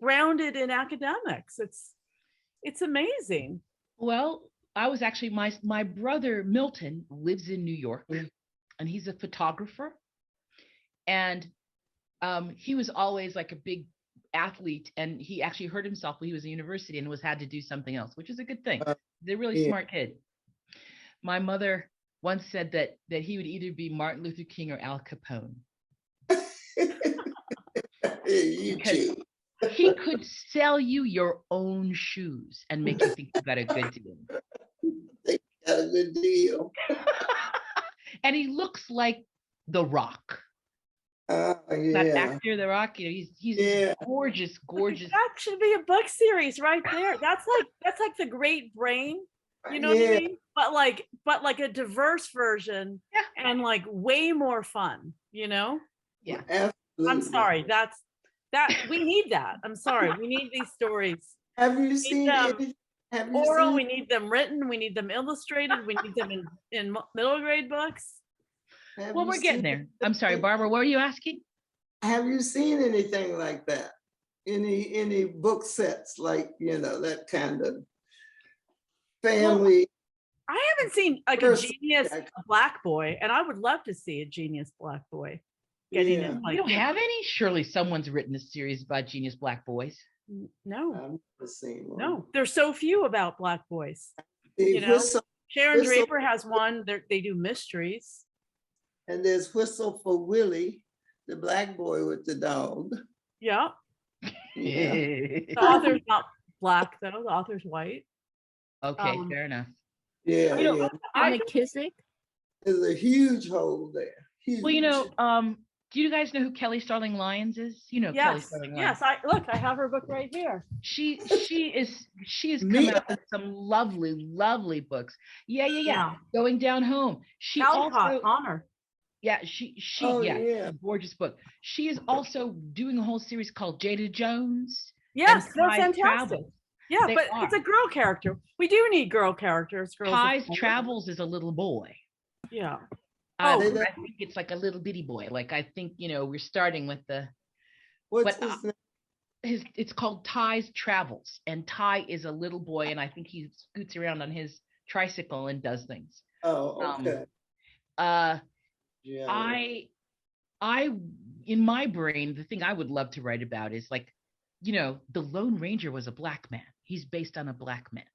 grounded in academics. It's amazing. Well, I was actually, my brother Milton lives in New York and he's a photographer. And he was always like a big athlete and he actually hurt himself when he was in university and had to do something else, which is a good thing. He's a really smart kid. My mother once said that he would either be Martin Luther King or Al Capone. He could sell you your own shoes and make you think you got a good deal. They got a good deal. And he looks like The Rock. That actor, The Rock, he's gorgeous. That should be a book series right there. That's like The Great Brain. You know what I mean? But like a diverse version and like way more fun, Yeah. Absolutely. I'm sorry. We need that. I'm sorry. We need these stories. Have you seen oral? We need them written. We need them illustrated. We need them in middle grade books. Well, we're getting there. I'm sorry, Barbara, what are you asking? Have you seen anything like that? Any book sets like, that kind of family? I haven't seen like a genius black boy, and I would love to see a genius black boy getting it. We don't have any. Surely someone's written a series about genius black boys. No. I've never seen one. No, there's so few about black boys. Sharon Draper has one. They do mysteries. And there's Whistle for Willie, the black boy with the dog. Yeah. The author's not black though. The author's white. Okay, fair enough. Yeah. Anna Kissick. There's a huge hole there. Huge. Well, Do you guys know who Kelly Starling Lyons is? You know Kelly Yes, Starling Lyons. yes. I have her book right here. She has come Me- out with some lovely books. Yeah. Yeah. Going Down Home. She Caldecott, also, Honor. yeah, she Oh, yeah, yeah. a gorgeous book. She is also doing a whole series called Jada Jones. Yes, and they're Ty's fantastic. Travels. Yeah, They but it's a are. girl character. We do need girl characters. Girls of Ty's color. Travels is a little boy. Yeah. I Oh, think it's like a little bitty boy. Like I think, we're starting with the What's but, his name? it's called Ty's Travels, and Ty is a little boy, and I think he scoots around on his tricycle and does things. Oh, okay. Yeah. I in my brain, the thing I would love to write about is like, the Lone Ranger was a black man. He's based on a black man.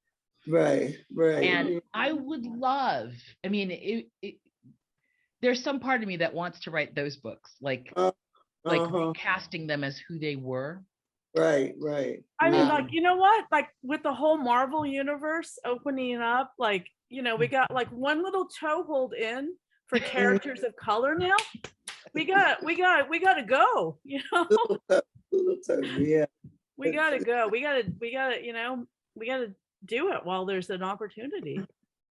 Right. And I would love, I mean, there's some part of me that wants to write those books, like casting them as who they were. Right. I mean, like, you know what? Like with the whole Marvel universe opening up, like, we got like one little toehold in for characters of color now. We gotta go, Yeah. We gotta go. We gotta do it while there's an opportunity.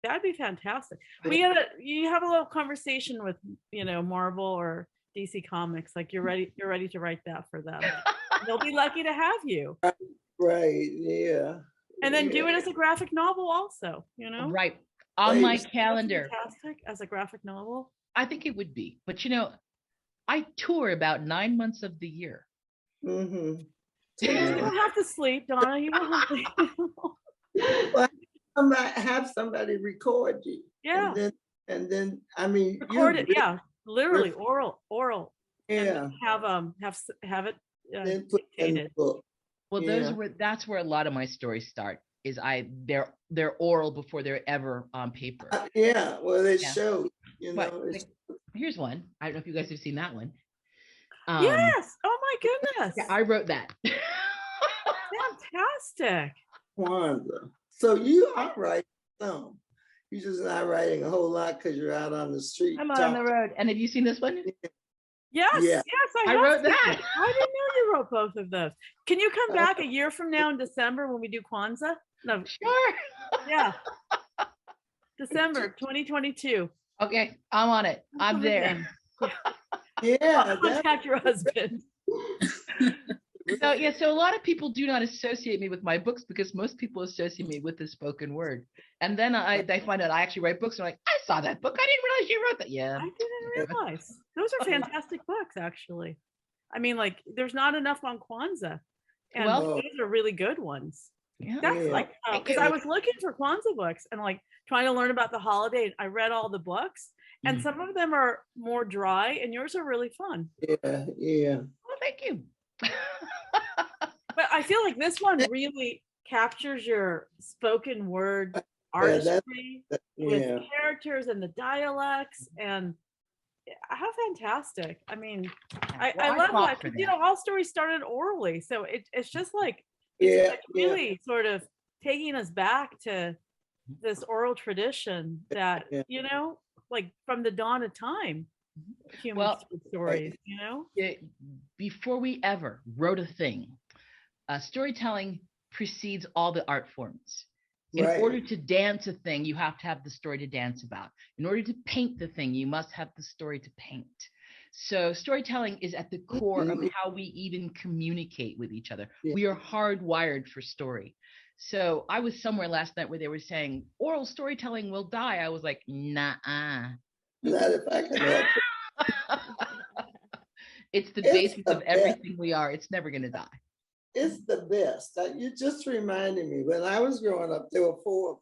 That'd be fantastic. You have a little conversation with, Marvel or DC Comics, like you're ready to write that for them. They'll be lucky to have you. Right. Yeah. And then do it as a graphic novel also, Right. On my That's calendar. fantastic as a graphic novel. I think it would be. But I tour about 9 months of the year. Mm-hmm. You don't have to sleep, Donna. You don't have to. Well, I might have somebody record you. Yeah. And then I mean, Record it. Yeah. Literally oral. Yeah. And have it Then put it in the dictated. book. Well, Yeah. that's where a lot of my stories start. Is they're oral before they're ever on paper. Yeah. Well, it Yeah. shows. But here's one. I don't know if you guys have seen that one. Yes. Oh my goodness. Yeah, I wrote that. Fantastic. Kwanzaa. So you are writing some. You're just not writing a whole lot because you're out on the street. I'm on the road. And have you seen this one? Yes. Yeah. Yes, I have wrote seen that. it. I didn't know you wrote both of those. Can you come back a year from now in December when we do Kwanzaa? No. Sure. Yeah. December 2022. Okay, I'm on it. I'm there. Yeah. Contact your husband. So a lot of people do not associate me with my books because most people associate me with the spoken word. And then they find out I actually write books. And I'm like, I saw that book. I didn't realize you wrote that. Yeah. I didn't realize. Those are fantastic books, actually. I mean, like, there's not enough on Kwanzaa. And Well- those are really good ones. Yeah. That's Yeah. like, because I was looking for Kwanzaa books and like trying to learn about the holiday. I read all the books and some of them are more dry and yours are really fun. Yeah. Well, thank you. But I feel like this one really captures your spoken word artistry with Yeah. characters and the dialects and how fantastic. I mean, I Well, love fought that for because all stories started orally. So it's just like, Yeah. it's really sort of taking us back to this oral tradition that, Yeah. like from the dawn of time, human Well, stories, Before we ever wrote a thing, storytelling precedes all the art forms. In Right. order to dance a thing, you have to have the story to dance about. In order to paint the thing, you must have the story to paint. So storytelling is at the core of how we even communicate with each other. Yeah. We are hardwired for story. So I was somewhere last night where they were saying oral storytelling will die. I was like, nah. Not if I can help it. It's the It's basis the of everything we are. It's never going to die. It's the best. You just reminded me, when I was growing up, there were 4 of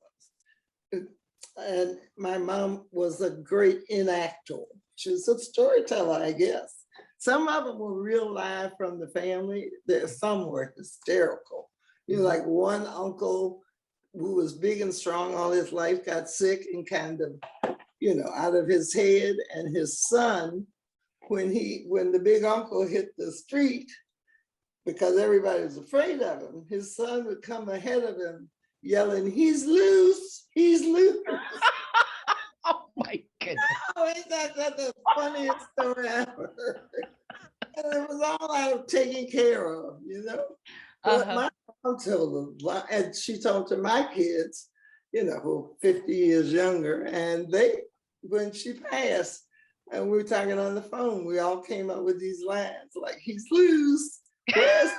us. And my mom was a great enactor. She was a storyteller, I guess. Some of them were real live from the family. Some were hysterical. Like one uncle who was big and strong all his life got sick and kind of, out of his head. And his son, when the big uncle hit the street, because everybody was afraid of him, his son would come ahead of him yelling, "He's loose, he's loose." Oh my goodness. Oh, ain't that the funniest story I ever heard? And it was all out of taking care of, you know? But Uh-huh. my mom told them, and she told to my kids, you know, who are 50 years younger, and when she passed, and we were talking on the phone, we all came up with these lines like, he's loose. Where's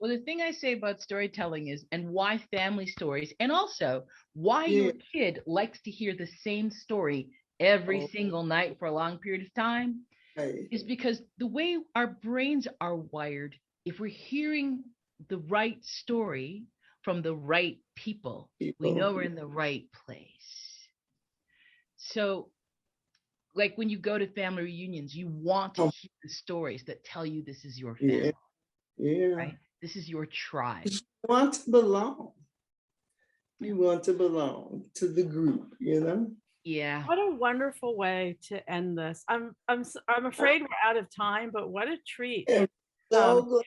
Well, the thing I say about storytelling is, and why family stories, and also why your kid likes to hear the same story every single night for a long period of time, is because the way our brains are wired, if we're hearing the right story from the right people, we know we're in the right place. So, like when you go to family reunions, you want to hear the stories that tell you this is your family. Right? This is your tribe. You want to belong. You want to belong to the group, you know? Yeah. What a wonderful way to end this. I'm afraid we're out of time, but what a treat to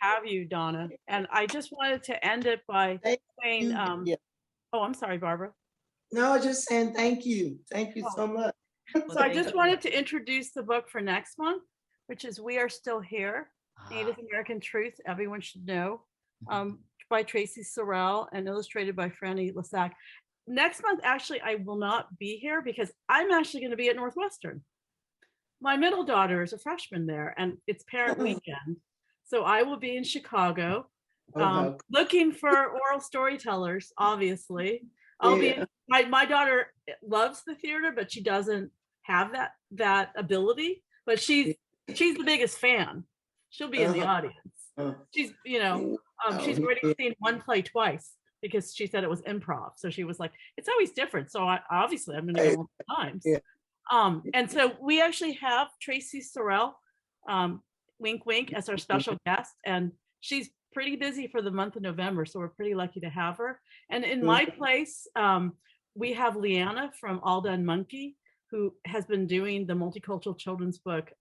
have you, Donna. And I just wanted to end it by saying, oh, I'm sorry, Barbara. No, just saying thank you. Thank you so much. So I just wanted to introduce the book for next month, which is We Are Still Here, Native American Truth Everyone Should Know, by Tracy Sorrell and illustrated by Franny Lissac. Next month, actually, I will not be here because I'm actually going to be at Northwestern. My middle daughter is a freshman there, and it's parent weekend. So I will be in Chicago looking for oral storytellers, obviously. I'll be my daughter loves the theater, but she doesn't have that ability. But she's the biggest fan. She'll be in the audience. She's, you know, she's already seen one play twice because she said it was improv. So she was like, it's always different. So obviously I'm going to go all the times. And so we actually have Tracy Sorrell, wink, wink, as our special guest. And she's pretty busy for the month of November. So we're pretty lucky to have her. And in my place, we have Leanna from All Done Monkey, who has been doing the Multicultural Children's Book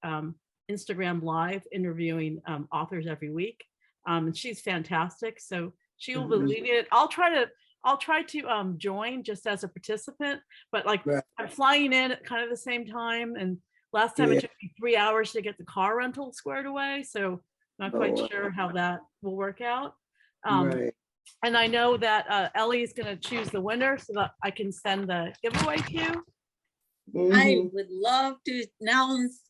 Instagram Live, interviewing authors every week. And she's fantastic. So she will be leading it. I'll try to join just as a participant, but like I'm flying in at kind of the same time. And last time it took me 3 hours to get the car rental squared away. So not quite sure how that will work out. And I know that Ellie is going to choose the winner so that I can send the giveaway to you. I would love to announce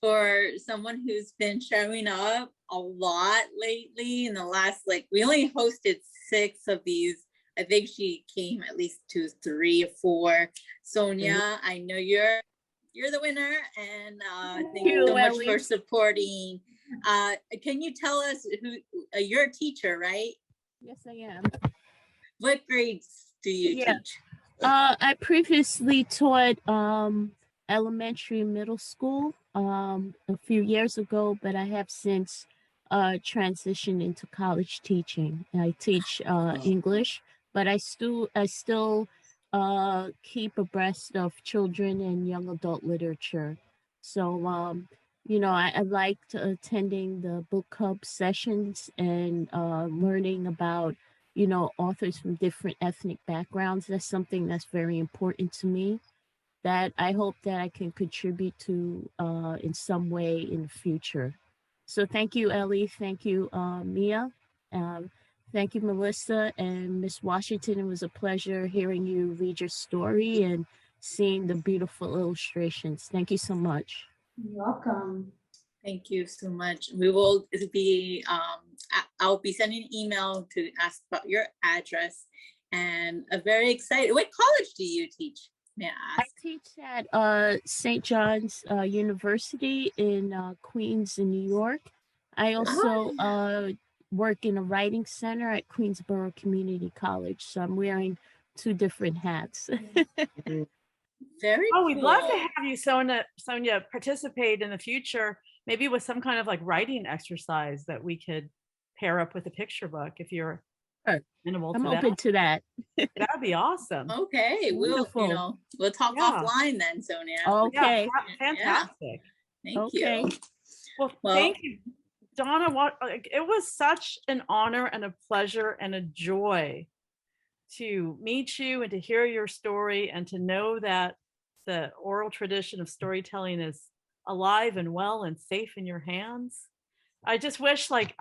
for someone who's been showing up a lot lately in the last, like, we only hosted 6 of these. I think she came at least 2, 3, or 4. Sonia, I know you're the winner, and thank you so much for supporting. Can you tell us who you're a teacher, right? Yes, I am. What grades do you teach? I previously taught elementary and middle school a few years ago, but I have since transitioned into college teaching. I teach English, but I still keep abreast of children and young adult literature. So you know, I liked attending the book club sessions and learning about, you know, authors from different ethnic backgrounds. That's something that's very important to me, that I hope that I can contribute to in some way in the future. So thank you, Ellie. Thank you, Mia. Thank you, Melissa and Miss Washington. It was a pleasure hearing you read your story and seeing the beautiful illustrations. Thank you so much. You're welcome. Thank you so much. We will be, I'll be sending an email to ask about your address, and very excited. What college do you teach? May I ask? I teach at St. John's University in Queens in New York. I also work in a writing center at Queensborough Community College. So I'm wearing 2 different hats. Very we'd love to have you, Sonia, participate in the future, maybe with some kind of like writing exercise that we could pair up with a picture book if you're amenable to I'm that. open to that. That'd be awesome. Okay, we'll talk offline then, Sonia. Okay. Fantastic. Thank you. Well, thank you, Donna. It was such an honor and a pleasure and a joy to meet you and to hear your story and to know that the oral tradition of storytelling is alive and well and safe in your hands. I just wish like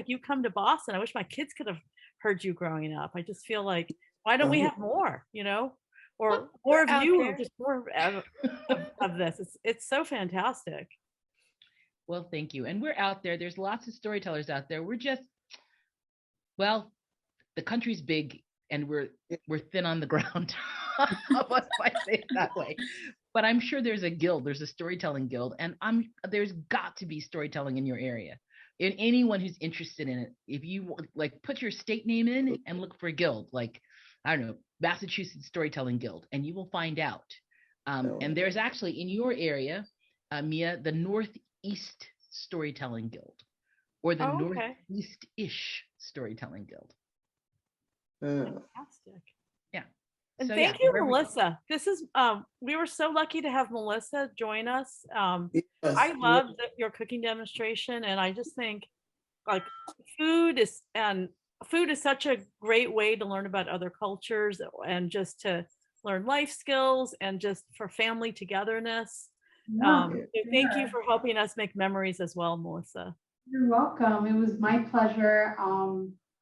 you come to Boston. I wish my kids could have heard you growing up. I just feel like, why don't we have more, or Well, more we're of out you, or there. just more of this. It's so fantastic. Well, thank you. And we're out there. There's lots of storytellers out there. We're just, well, the country's big and we're thin on the ground. If I say it that way. But I'm sure there's a guild. There's a storytelling guild, and there's got to be storytelling in your area. And anyone who's interested in it, if you like, put your state name in and look for a guild, like, I don't know, Massachusetts Storytelling Guild, and you will find out. And there's actually in your area, Mia, the Northeast Storytelling Guild, or the Northeast-ish Storytelling Guild. Fantastic. Yeah. And So, thank yeah, you, wherever- Melissa. This is we were so lucky to have Melissa join us. I Yes, love your cooking demonstration, and I just think like food is such a great way to learn about other cultures and just to learn life skills and just for family togetherness. So thank you for helping us make memories as well, Melissa. You're welcome. It was my pleasure.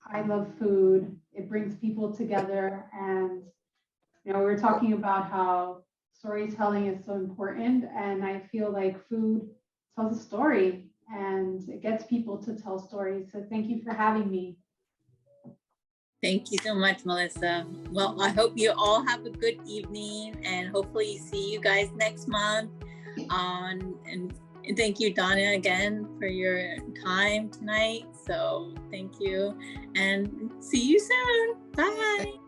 I love food. It brings people together, and we were talking about how storytelling is so important, and I feel like food tells a story and it gets people to tell stories. So thank you for having me. Thank you so much, Melissa. Well, I hope you all have a good evening, and hopefully see you guys next month. And thank you, Donna, again for your time tonight. So thank you, and see you soon. Bye.